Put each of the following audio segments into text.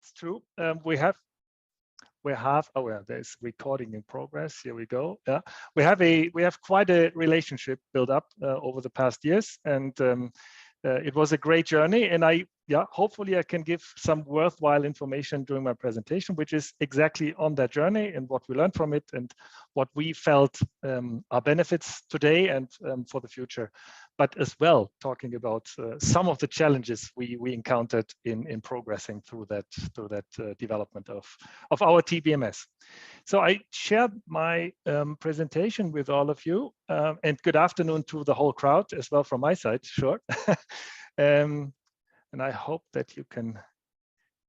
it's true. Oh yeah, there's recording in progress. Here we go. Yeah, we have quite a relationship built up over the past years, and it was a great journey. And hopefully I can give some worthwhile information during my presentation, which is exactly on that journey and what we learned from it and what we felt are benefits today and for the future. But as well, talking about some of the challenges we encountered in progressing through that development of our TBMS. So I shared my presentation with all of you, and good afternoon to the whole crowd as well from my side, sure. And I hope that you can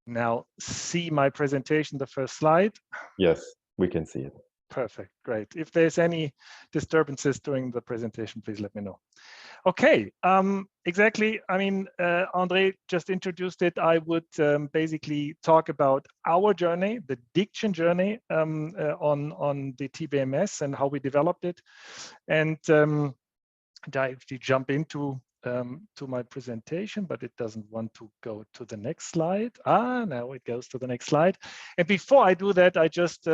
now see my presentation, the first slide. Yes, we can see it. Perfect, great. If there's any disturbances during the presentation, please let me know. Okay, exactly. I mean, Andre just introduced it. I would basically talk about our journey, the Diction journey on the TBMS and how we developed it. And I jump into to my presentation, but it doesn't want to go to the next slide. Now it goes to the next slide. And before I do that, I just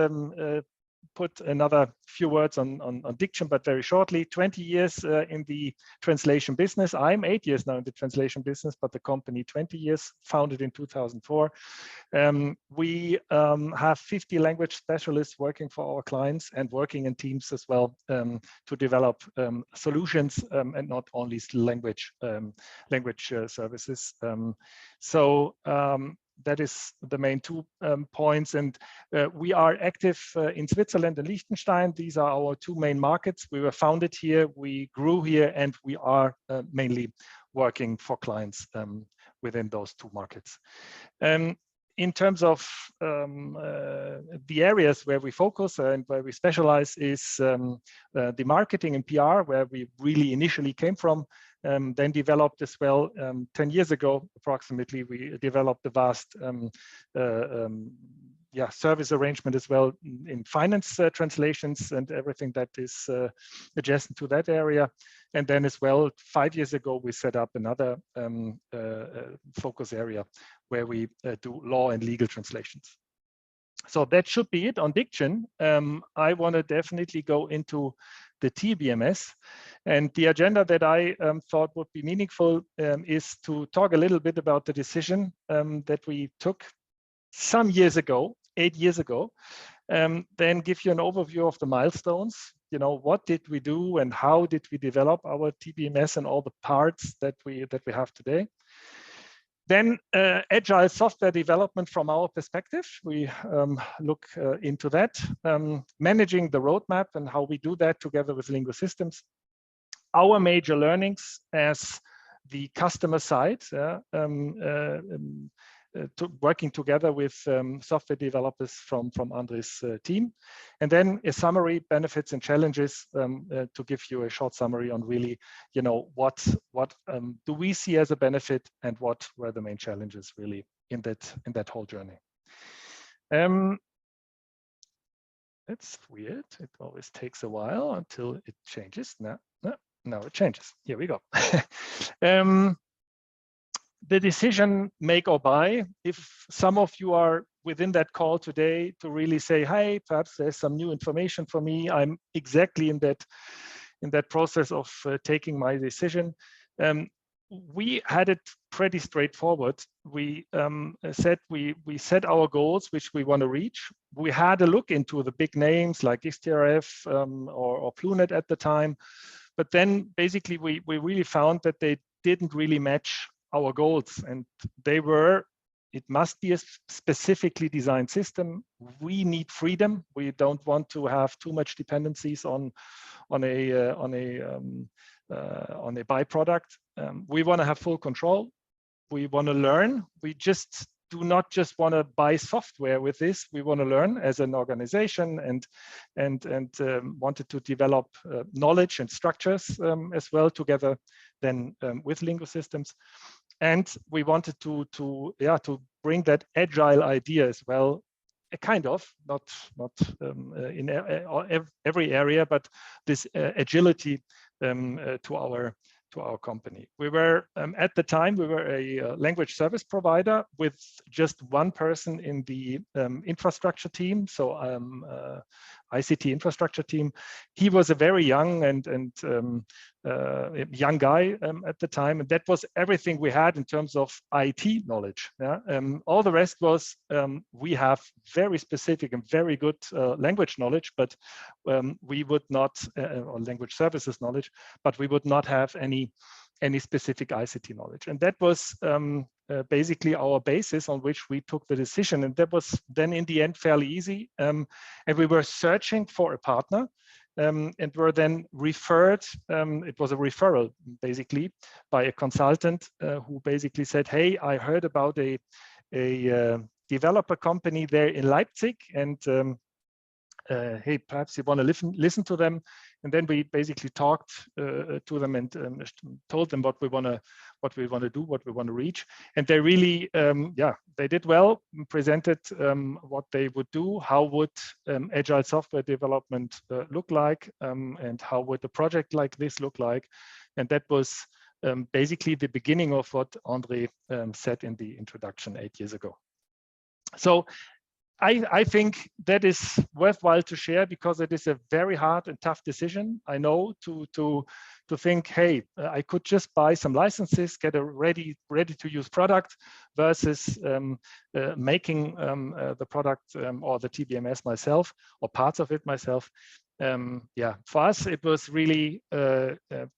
put another few words on Diction, but very shortly. 20 years in the translation business. I'm 8 years now in the translation business, but the company 20 years, founded in 2004. We have 50 language specialists working for our clients and working in teams as well to develop solutions and not only language services. That is the main 2 points. And we are active in Switzerland and Liechtenstein. These are our 2 main markets. We were founded here, we grew here, and we are mainly working for clients within those 2 markets. In terms of the areas where we focus and where we specialize is the marketing and PR, where we really initially came from. Then developed as well 10 years ago, approximately, we developed a vast service arrangement as well in finance translations and everything that is adjacent to that area. And then as well, 5 years ago, we set up another focus area where we do law and legal translations. So that should be it on Diction. I want to definitely go into the TBMS. And the agenda that I thought would be meaningful is to talk a little bit about the decision that we took some years ago, 8 years ago, then give you an overview of the milestones. You know, what did we do and how did we develop our TBMS and all the parts that we have today. Then agile software development from our perspective, we look into that, managing the roadmap and how we do that together with Lingo Systems. Our major learnings as the customer side, working together with software developers from Andre's team. And then a summary, benefits and challenges, to give you a short summary on really, you know, what do we see as a benefit and what were the main challenges really in that whole journey. It's weird. It always takes a while until it changes. No, it changes. Here we go. The decision make or buy, if some of you are within that call today to really say, hey, perhaps there's some new information for me, I'm exactly in that process of taking my decision. We had it pretty straightforward. We set our goals, which we want to reach. We had a look into the big names like XTRF or Plunet at the time, but then basically we really found that they didn't really match our goals, and they were, it must be a specifically designed system. We need freedom. We don't want to have too much dependencies on a byproduct. We want to have full control. We want to learn. We just do not just want to buy software with this. We want to learn as an organization and wanted to develop knowledge and structures as well together then with Lingo Systems. And we wanted to bring that agile idea as well, kind of, not in every area, but this agility to our our company. We were at the time we were a language service provider with just one person in the infrastructure team, so ICT infrastructure team. He was a very young and young guy at the time, and that was everything we had in terms of IT knowledge. Yeah? All the rest was we have very specific and very good language knowledge, but we would not, or language services knowledge, but we would not have any specific ICT knowledge. And that was basically our basis on which we took the decision. And that was then in the end fairly easy. And we were searching for a partner and were then referred. It was a referral basically by a consultant who basically said, hey, I heard about a developer company there in Leipzig, and hey, perhaps you want to listen to them. And then we basically talked to them and told them what we want to do, what we want to reach. And they really, yeah, they did well, presented what they would do, how would agile software development look like, and how would a project like this look like. And that was basically the beginning of what André said in the introduction 8 years ago. So I think that is worthwhile to share, because it is a very hard and tough decision. I know to think, hey, I could just buy some licenses, get a ready to use product, versus making the product or the TBMS myself, or parts of it myself. Yeah, for us it was really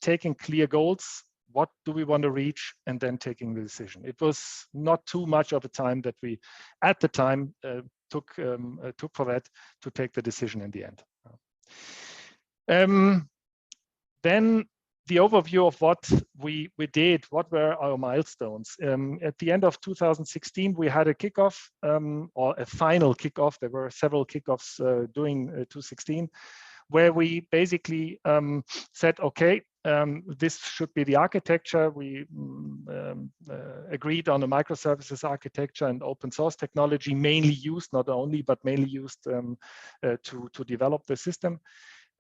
taking clear goals. What do we want to reach, and then taking the decision. It was not too much of a time that we, at the time, took for that to take the decision in the end. Then the overview of what we did, what were our milestones. At the end of 2016, we had a kickoff, or a final kickoff. There were several kickoffs during 2016, where we basically said, okay, this should be the architecture. We agreed on a microservices architecture and open source technology, mainly used, not only, but mainly used to develop the system.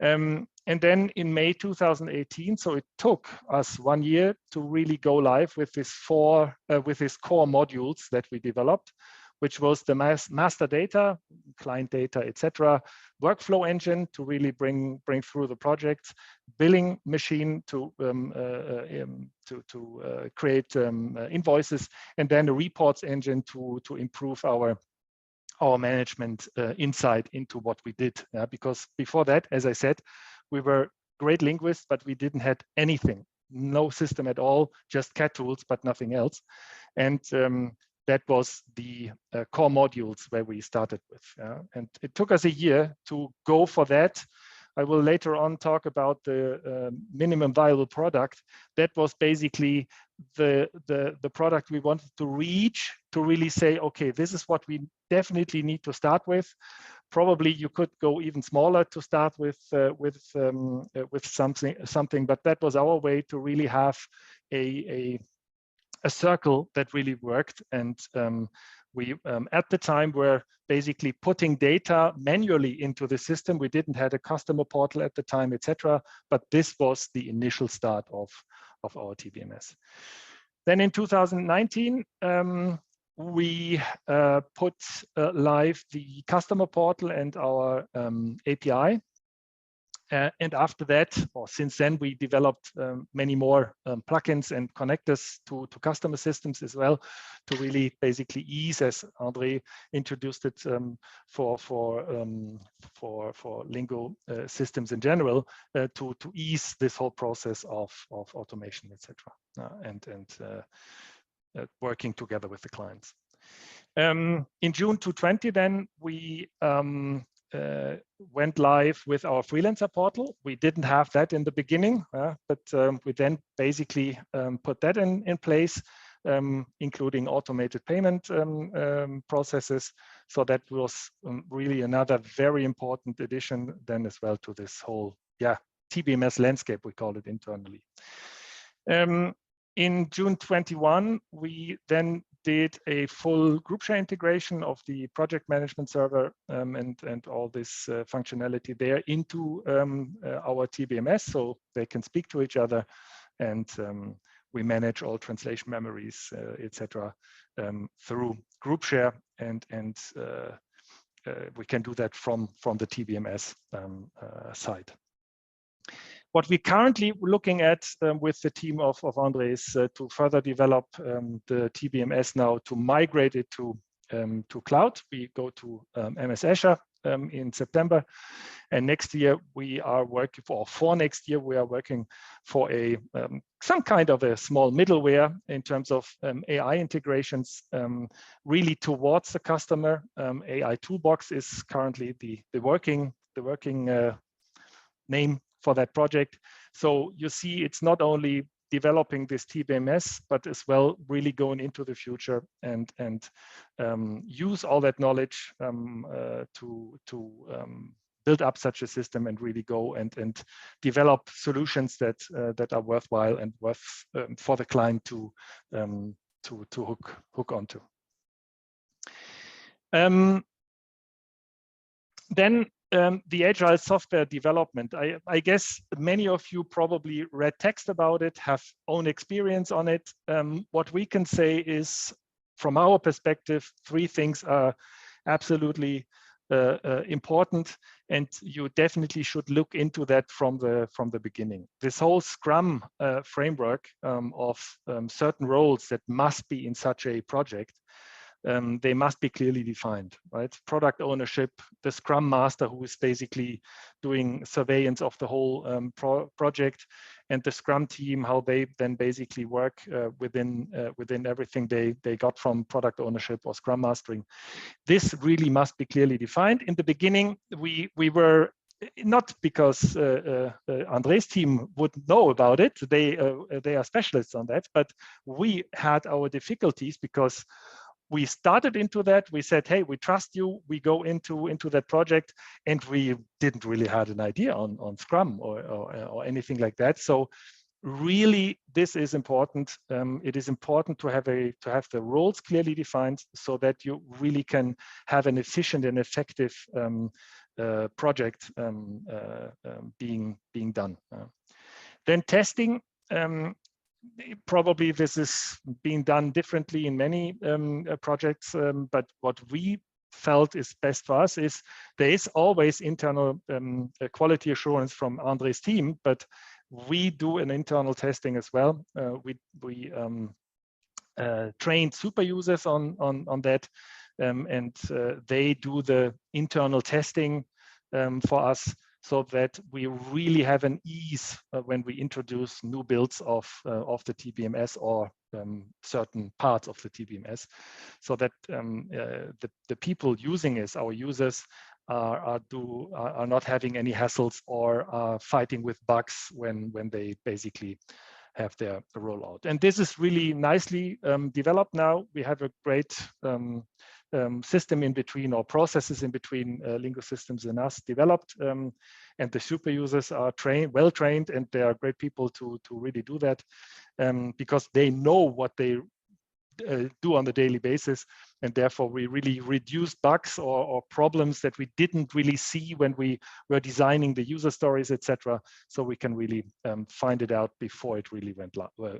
And then in May 2018, so it took us 1 year to really go live with this core modules that we developed, which was the master data, client data, etc., workflow engine to really bring through the projects, billing machine to create invoices, and then the reports engine to improve our management insight into what we did. Yeah? Because before that, as I said, we were great linguists, but we didn't have anything, no system at all, just CAT tools, but nothing else. And that was the core modules where we started with. And it took us a year to go for that. I will later on talk about the minimum viable product. That was basically the product we wanted to reach, to really say, okay, this is what we definitely need to start with. Probably you could go even smaller to start with something, but that was our way to really have a circle that really worked. And we at the time were basically putting data manually into the system. We didn't have a customer portal at the time, etc. But this was the initial start of our TBMS. Then in 2019, we put live the customer portal and our API. And after that, or since then, we developed many more plugins and connectors to customer systems as well, to really basically ease, as André introduced it, for lingo systems in general, to ease this whole process of automation, etc., and working together with the clients. In June 2020, then we went live with our freelancer portal. We didn't have that in the beginning, but we then basically put that in place, including automated payment processes. So that was really another very important addition then as well to this whole TBMS landscape, we call it internally. In June 21, we then did a full group share integration of the project management server and all this functionality there into our TBMS, so they can speak to each other and we manage all translation memories, etc., through group share, and we can do that from the TBMS side. What we're currently looking at with the team of Andre is to further develop the TBMS now, to migrate it to cloud. We go to MS Azure in September, and next year we are working for next year we are working for a some kind of a small middleware in terms of AI integrations, really towards the customer. AI Toolbox is currently the working name for that project. So you see, it's not only developing this TBMS, but as well really going into the future and use all that knowledge to build up such a system and really go and develop solutions that are worthwhile and worth for the client to hook onto. Then the agile software development. I guess many of you probably read text about it, have own experience on it. What we can say is, from our perspective, 3 things are absolutely important, and you definitely should look into that from the beginning. This whole Scrum framework of certain roles that must be in such a project, they must be clearly defined, right? Product ownership, the Scrum Master, who is basically doing surveillance of the whole project, and the Scrum team, how they then basically work within everything they got from product ownership or Scrum Mastering. This really must be clearly defined. In the beginning, we were, not because Andre's team would know about it, they are specialists on that, but we had our difficulties because we started into that. We said, hey, we trust you. We go into that project, and we didn't really have an idea on Scrum or anything like that. So really, this is important. It is important to have the roles clearly defined so that you really can have an efficient and effective project being done. Then testing. Probably this is being done differently in many projects, but what we felt is best for us is there is always internal quality assurance from Andre's team, but we do an internal testing as well. We trained super users on that, and they do the internal testing for us, so that we really have an ease when we introduce new builds of the TBMS or certain parts of the TBMS, so that the people using it, our users, are not having any hassles or are fighting with bugs when they basically have their rollout. And this is really nicely developed now. We have a great system in between, or processes in between Lingo Systems and us developed, and the super users are well trained, and they are great people to really do that, because they know what they do on a daily basis, and therefore we really reduce bugs or problems that we didn't really see when we were designing the user stories, etc. So we can really find it out before it really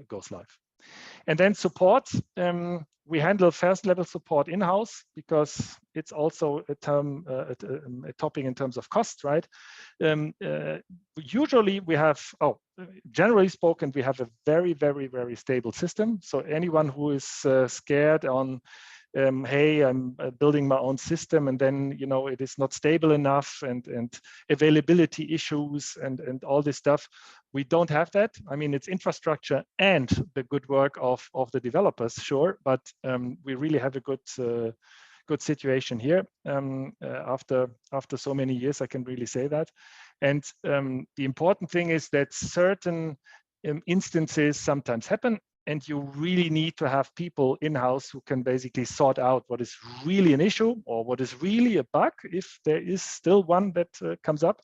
goes live. And then support. We handle first level support in-house because it's also a topic in terms of cost, right? Usually we have, generally spoken, we have a very, very, very stable system. So anyone who is scared on, hey, I'm building my own system, and then it is not stable enough, and availability issues and all this stuff, we don't have that. I mean, it's infrastructure and the good work of the developers, sure, but we really have a good situation here. After so many years, I can really say that. And the important thing is that certain instances sometimes happen, and you really need to have people in-house who can basically sort out what is really an issue or what is really a bug, if there is still one that comes up,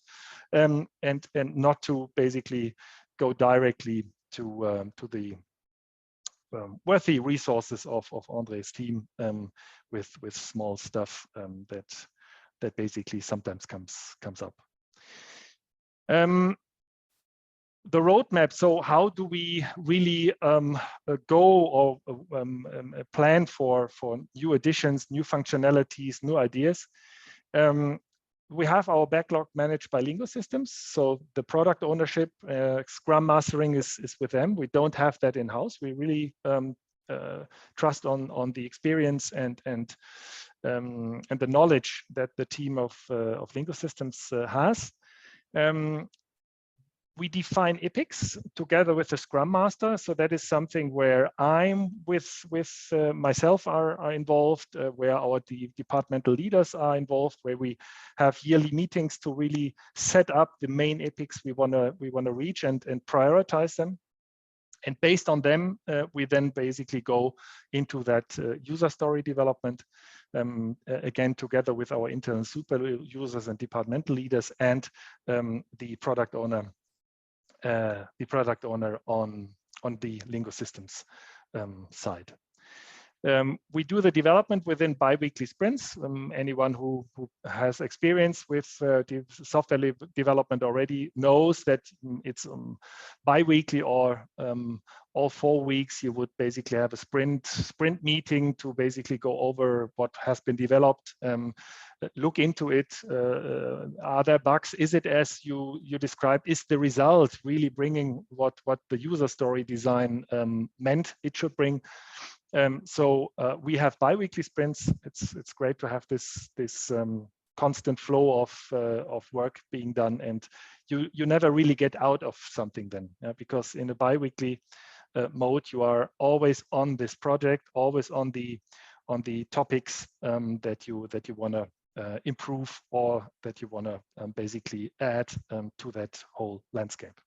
and not to basically go directly to the worthy resources of Andre's team with small stuff that basically sometimes comes up. the roadmap. So how do we really go or plan for new additions, new functionalities, new ideas? We have our backlog managed by Lingo systems. So the product ownership, Scrum mastering is with them. We don't have that in-house. We really trust on the experience and the knowledge that the team of Lingo systems has. We define epics together with the Scrum Master. So that is something where I'm with myself are involved, where our departmental leaders are involved, where we have yearly meetings to really set up the main epics we wanna reach and prioritize them. And based on them, we then basically go into that user story development, again, together with our internal super users and departmental leaders and the product owner on the Lingo systems side. We do the development within bi-weekly sprints. Anyone who has experience with the software development already knows that it's bi-weekly or all 4 weeks. You would basically have a sprint meeting to basically go over what has been developed, look into it. Are there bugs? Is it as you described? Is the result really bringing what the user story design meant it should bring? So we have bi-weekly sprints. It's great to have this constant flow of work being done, and you never really get out of something then, because in a bi-weekly mode you are always on this project, always on the topics that you want to improve or that you want to basically add to that whole landscape.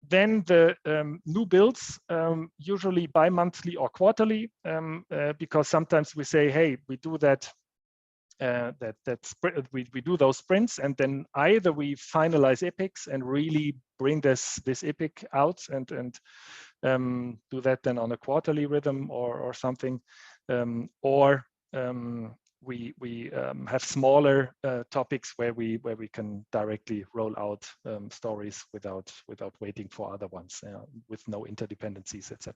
Then the new builds, usually bi-monthly or quarterly, because sometimes we say, hey, we do that, we do those sprints, and then either we finalize epics and really bring this epic out and do that then on a quarterly rhythm or something, or we have smaller topics where we can directly roll out stories without waiting for other ones, with no interdependencies, etc.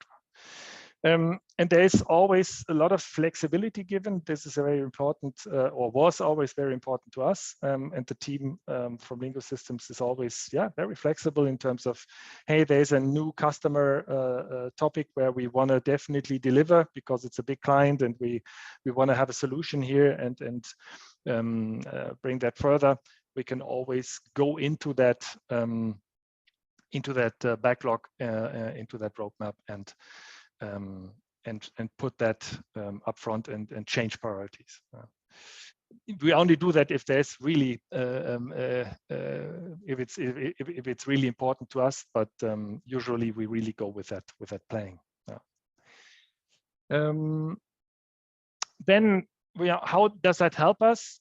And there is always a lot of flexibility given. This is a very important, or was always very important to us. And the team from Lingo Systems is always, very flexible in terms of, hey, there's a new customer topic where we want to definitely deliver because it's a big client, and we want to have a solution here and bring that further. We can always go into that backlog, into that roadmap, and put that up front and change priorities. We only do that if there's really if it's really important to us, but usually we really go with that planning. Then how does that help us?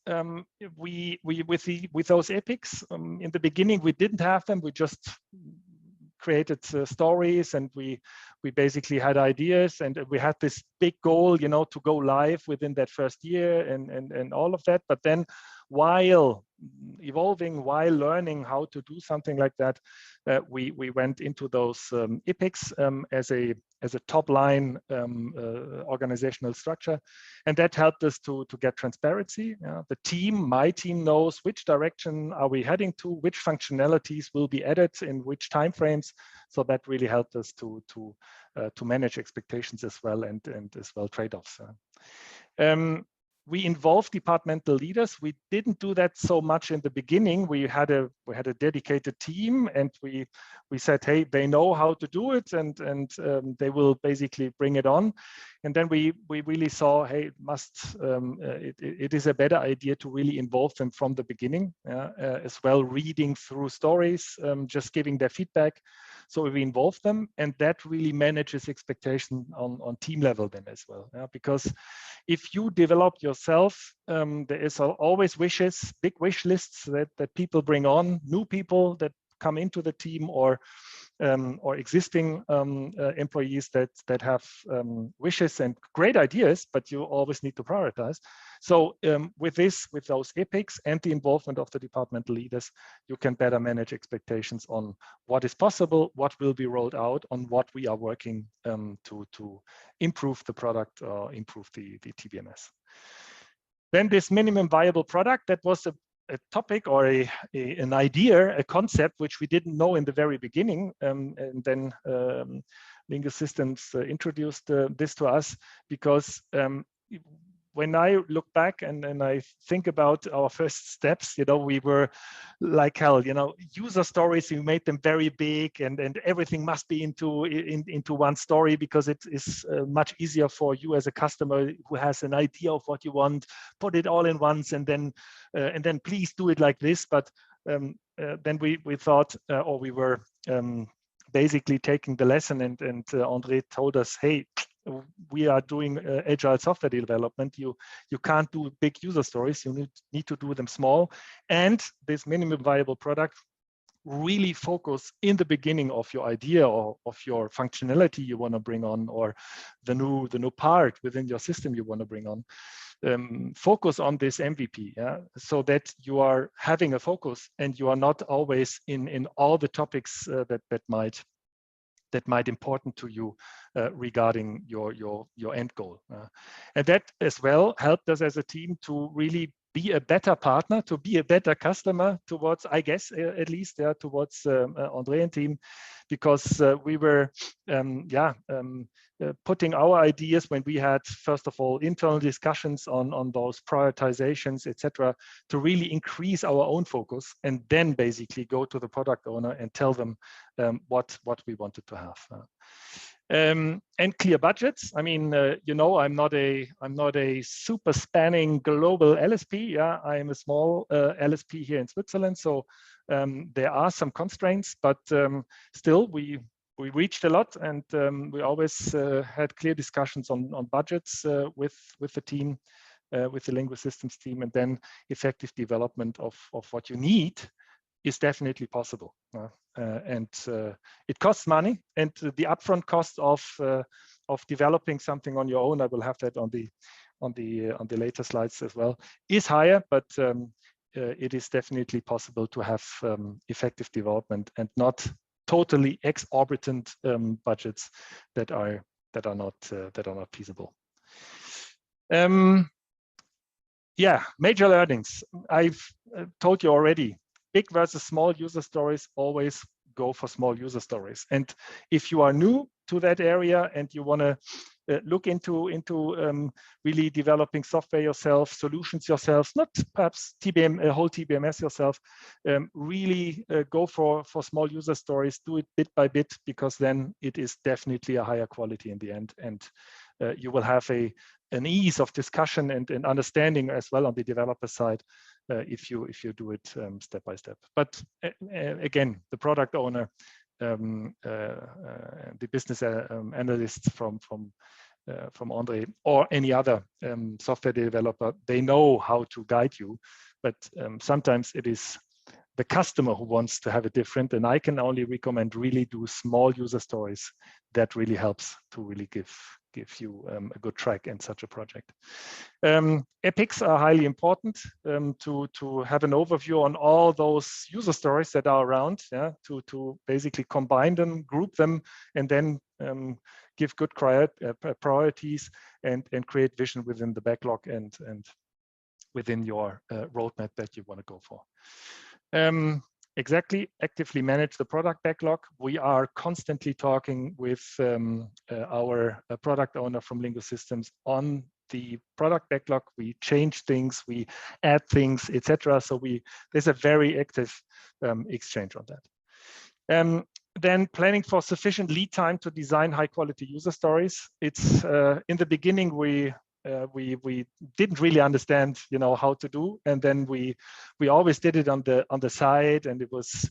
With those epics, in the beginning we didn't have them. We just created stories, and we basically had ideas, and we had this big goal, to go live within that first year and all of that. But then while evolving, while learning how to do something like that, we went into those epics as a top line organizational structure, and that helped us to get transparency. My team knows which direction are we heading to, which functionalities will be added in which timeframes. So that really helped us to manage expectations as well, and as well trade-offs. We involved departmental leaders. We didn't do that so much in the beginning. We had a dedicated team, and we said, hey, they know how to do it, and they will basically bring it on. And then we really saw, hey, it is a better idea to really involve them from the beginning, as well, reading through stories, just giving their feedback. So we involve them, and that really manages expectation on team level then as well. Because if you develop yourself, there is always big wish lists that people bring on, new people that come into the team, or or existing employees that have wishes and great ideas, but you always need to prioritize. So with those epics and the involvement of the departmental leaders, you can better manage expectations on what is possible, what will be rolled out, on what we are working to improve the product or improve the TBMS. Then this minimum viable product, that was a topic or an idea, a concept which we didn't know in the very beginning, and then Lingo Systems introduced this to us, because when I look back and I think about our first steps, we were like hell, user stories, we made them very big, and everything must be into one story, because it is much easier for you as a customer who has an idea of what you want, put it all in once, and then please do it like this. But then we thought, or we were basically taking the lesson, and André told us, hey, we are doing agile software development. You can't do big user stories. You need to do them small. And this minimum viable product really focus in the beginning of your idea or of your functionality you want to bring on, or the new part within your system you want to bring on. Focus on this MVP, so that you are having a focus and you are not always in all the topics that might important to you regarding your end goal. And that as well helped us as a team to really be a better partner, to be a better customer towards, I guess, at least, towards André and team, because we were, putting our ideas when we had, first of all, internal discussions on those prioritizations, etc., to really increase our own focus, and then basically go to the product owner and tell them what we wanted to have. And clear budgets. I mean, I'm not a super spanning global LSP. I am a small LSP here in Switzerland, so there are some constraints, but still we reached a lot, and we always had clear discussions on budgets with the team, with the Lingo Systems team, and then effective development of what you need is definitely possible. And it costs money, and the upfront cost of developing something on your own, I will have that on the later slides as well, is higher, but it is definitely possible to have effective development and not totally exorbitant budgets that are not feasible. Major learnings. I've told you already. Big versus small user stories, always go for small user stories. And if you are new to that area and you want to look into really developing software yourself, solutions yourself, not perhaps whole TBMS yourself, really go for small user stories, do it bit by bit, because then it is definitely a higher quality in the end. And you will have an ease of discussion and understanding as well on the developer side, if you do it step by step. But again, the product owner, the business analysts from André, or any other software developer, they know how to guide you. But sometimes it is the customer who wants to have it different, and I can only recommend really do small user stories. That really helps to really give you a good track in such a project. Epics are highly important to have an overview on all those user stories that are around, to basically combine them, group them, and then give good priorities and create vision within the backlog and within your roadmap that you want to go for. Exactly, actively manage the product backlog. We are constantly talking with our product owner from Lingo Systems on the product backlog. We change things, we add things, etc. So there's a very active exchange on that. Then planning for sufficient lead time to design high quality user stories. It's in the beginning we didn't really understand, how to do, and then we always did it on the side, and it was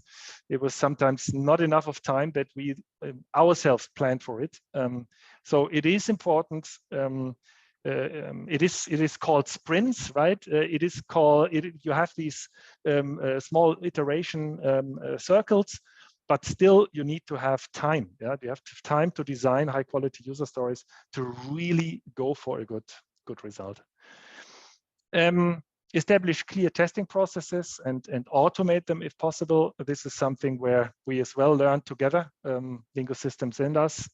sometimes not enough of time that we ourselves planned for it. So it is important. It is called sprints, right? You have these small iteration circles, but still you need to have time. Yeah, you have to have time to design high quality user stories to really go for a good result. Establish clear testing processes and automate them if possible. This is something where we as well learn together, Lingo Systems and us.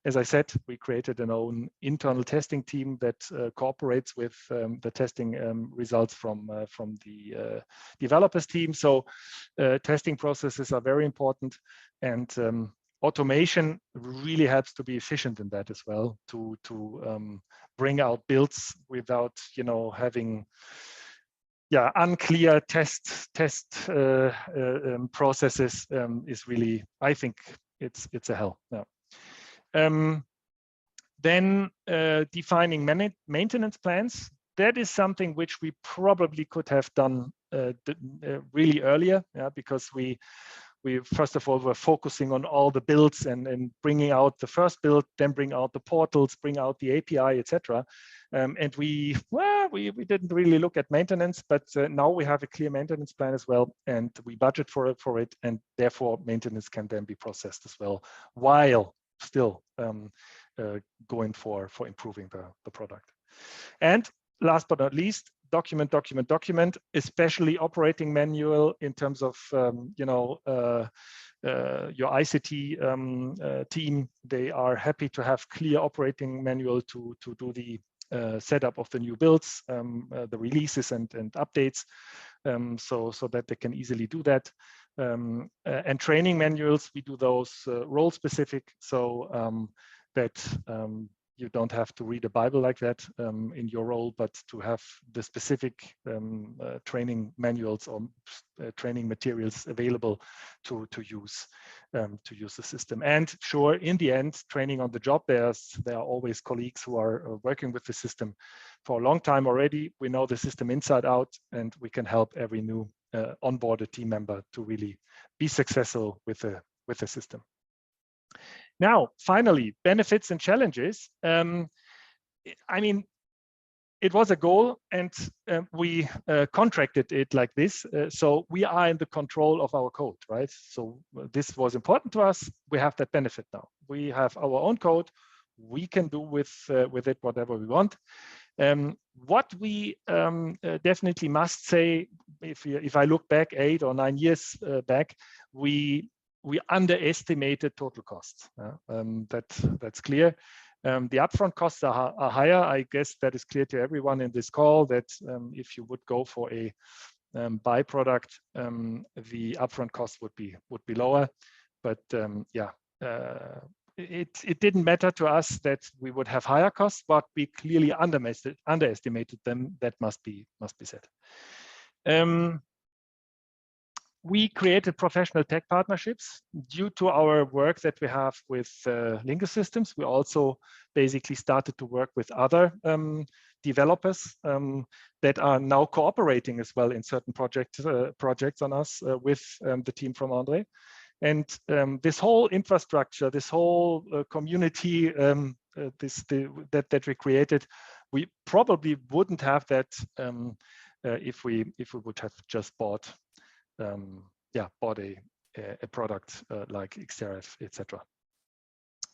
As I said, we created an own internal testing team that cooperates with the testing results from the developers team. So testing processes are very important, and automation really helps to be efficient in that as well, to bring out builds without having unclear test processes is really, I think it's a hell. Yeah. Then defining maintenance plans. That is something which we probably could have done really earlier, because we first of all were focusing on all the builds and bringing out the first build, then bring out the portals, bring out the API, etc. And we didn't really look at maintenance, but now we have a clear maintenance plan as well, and we budget for it, and therefore maintenance can then be processed as well, while still going for improving the product. And last but not least, document, especially operating manual in terms of your ICT team. They are happy to have clear operating manual to do the setup of the new builds, the releases and updates, so that they can easily do that. And training manuals, we do those role specific, so that you don't have to read a Bible like that in your role, but to have the specific training manuals or training materials available to use the system. And sure, in the end, training on the job, there are always colleagues who are working with the system for a long time already. We know the system inside out, and we can help every new onboarded team member to really be successful with the system. Now, finally, benefits and challenges. I mean, it was a goal, and we contracted it like this. So we are in the control of our code, right? So this was important to us. We have that benefit now. We have our own code. We can do with it whatever we want. What we definitely must say, if I look back 8 or 9 years back, we underestimated total costs. That's clear. The upfront costs are higher. I guess that is clear to everyone in this call, that if you would go for a byproduct, the upfront cost would be lower. But it didn't matter to us that we would have higher costs, but we clearly underestimated them. That must be said. We created professional tech partnerships due to our work that we have with Lingo Systems. We also basically started to work with other developers that are now cooperating as well in certain projects on us with the team from Andre. And this whole infrastructure, this whole community that we created, we probably wouldn't have that if we would have just bought a product like Xteref, etc.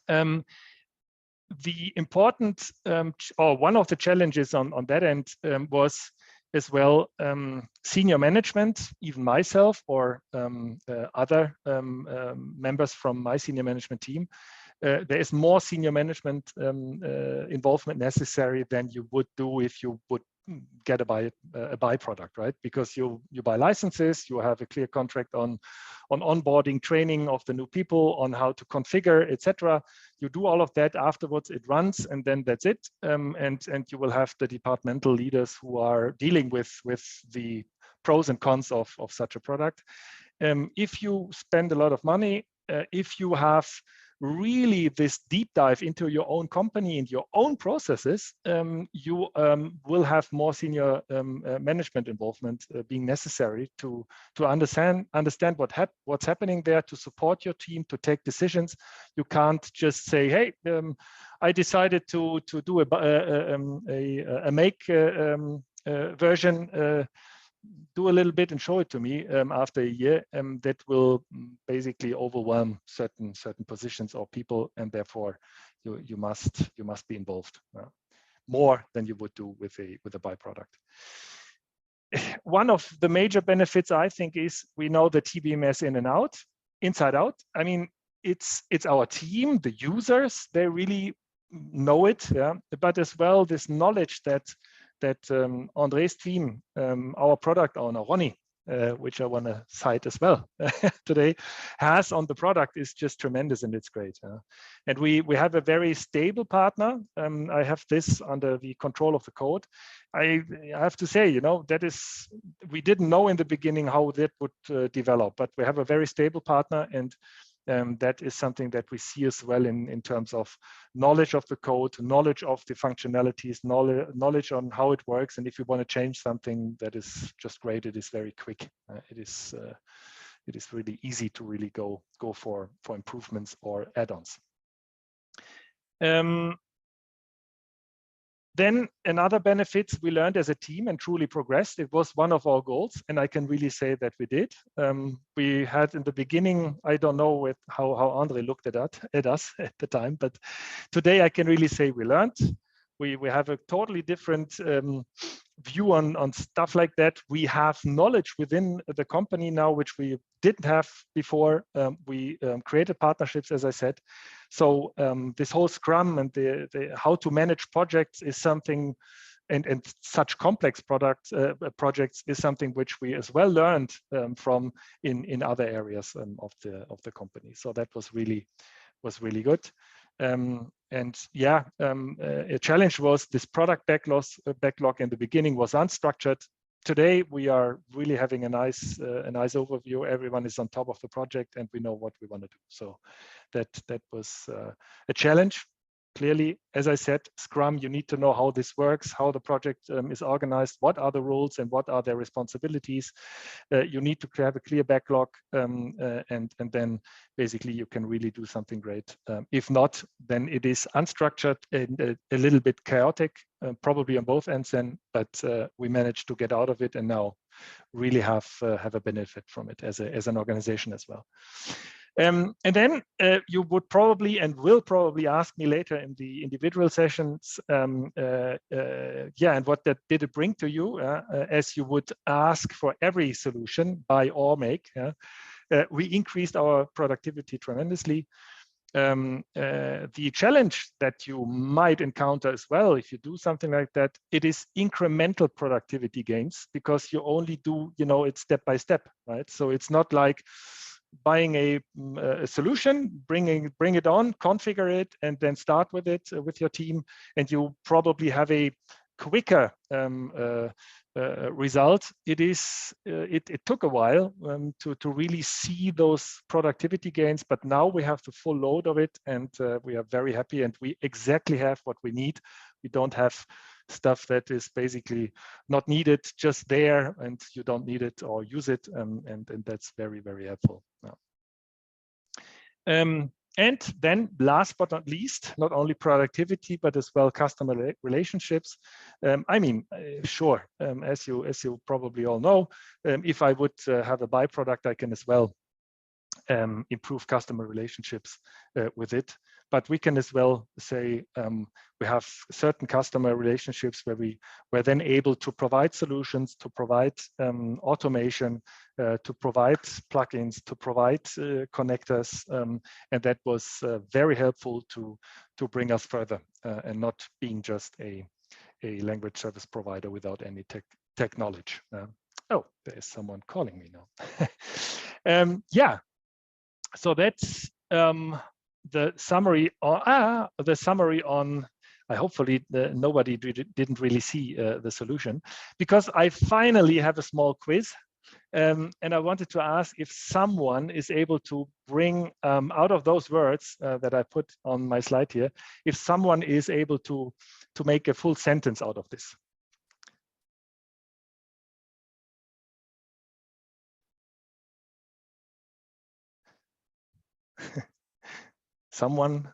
The important or one of the challenges on that end was as well senior management, even myself or other members from my senior management team. There is more senior management involvement necessary than you would do if you would get a byproduct, right? Because you buy licenses, you have a clear contract on onboarding, training of the new people, on how to configure, etc. You do all of that. Afterwards, it runs, and then that's it. And you will have the departmental leaders who are dealing with the pros and cons of such a product. If you spend a lot of money, if you have really this deep dive into your own company and your own processes, you will have more senior management involvement being necessary to understand what's happening there, to support your team, to take decisions. You can't just say, hey, I decided to do a make version. do a little bit and show it to me after a year, that will basically overwhelm certain positions or people, and therefore you must be involved more than you would do with a byproduct. One of the major benefits, I think, is we know the TBMS inside out. I mean, it's our team, the users, they really know it, yeah. But as well, this knowledge that Andre's team, our product owner Ronnie, which I want to cite as well today, has on the product is just tremendous, and it's great. And we have a very stable partner. I have this under the control of the code. I have to say, that is, we didn't know in the beginning how that would develop, but we have a very stable partner, and that is something that we see as well in terms of knowledge of the code, knowledge of the functionalities, knowledge on how it works. And if you want to change something, that is just great. It is very quick. It is really easy to really go for improvements or add-ons. Then another benefit we learned as a team and truly progressed. It was one of our goals, and I can really say that we did. We had in the beginning, I don't know how Andre looked at us at the time, but today I can really say we learned. We have a totally different view on stuff like that. We have knowledge within the company now, which we didn't have before. We created partnerships, as I said. So this whole Scrum and the how to manage projects is something, and such complex projects is something which we as well learned from in other areas of the company. So that was really good. And yeah, a challenge was this product backlog in the beginning was unstructured. Today we are really having a nice overview. Everyone is on top of the project, and we know what we want to do. So that was a challenge. Clearly, as I said, Scrum, you need to know how this works, how the project is organized, what are the roles and what are their responsibilities. You need to have a clear backlog, and then basically you can really do something great. If not, then it is unstructured and a little bit chaotic, probably on both ends then, but we managed to get out of it and now really have a benefit from it as an organization as well. And then you would probably and will probably ask me later in the individual sessions, yeah, and what that did it bring to you, as you would ask for every solution, buy or make. We increased our productivity tremendously. The challenge that you might encounter as well, if you do something like that, it is incremental productivity gains, because you only do, it step by step, right? So it's not like buying a solution, bring it on, configure it, and then start with it with your team, and you probably have a quicker result. It took a while to really see those productivity gains, but now we have the full load of it, and we are very happy, and we exactly have what we need. We don't have stuff that is basically not needed, just there, and you don't need it or use it, and that's very, very helpful. And then last but not least, not only productivity, but as well customer relationships. I mean, sure, as you probably all know, if I would have a byproduct, I can as well improve customer relationships with it. But we can as well say we have certain customer relationships where we're then able to provide solutions, to provide automation, to provide plugins, to provide connectors, and that was very helpful to bring us further and not being just a language service provider without any tech knowledge. Oh, there is someone calling me now. Yeah. So that's the summary on. Hopefully nobody didn't really see the solution, because I finally have a small quiz, and I wanted to ask if someone is able to bring out of those words that I put on my slide here, if someone is able to make a full sentence out of this. someone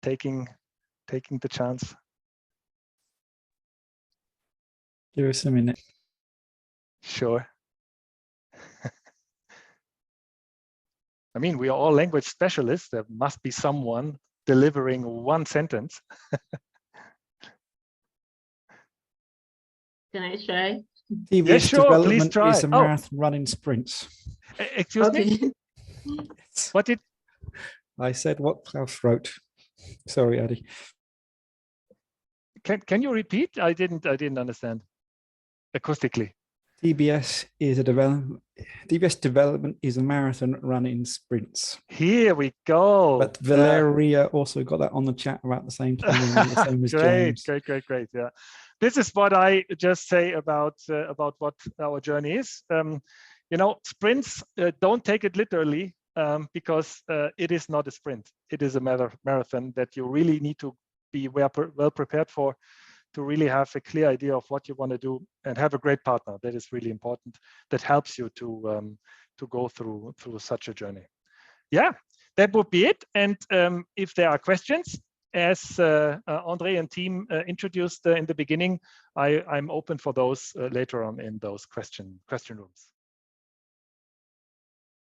taking the chance. Give us a minute. Sure. I mean, we are all language specialists. There must be someone delivering one sentence. Can I try? TBS Yeah, sure, please development try. is a marathon running sprints. Excuse me? What did I said what Klaus wrote. Sorry, Adi. can you repeat? I didn't understand acoustically. TBS is a development. TBS development is a marathon running sprints. Here we go. But Valeria also got that on the chat about the same time, the same as great, James. great. Yeah, this is what I just say about what our journey is. You know, sprints, don't take it literally, because it is not a sprint. It is a marathon that you really need to be well prepared for, to really have a clear idea of what you want to do and have a great partner. That is really important. That helps you to go through such a journey. Yeah, that would be it. And if there are questions, as André and team introduced in the beginning, I'm open for those later on in those question rooms.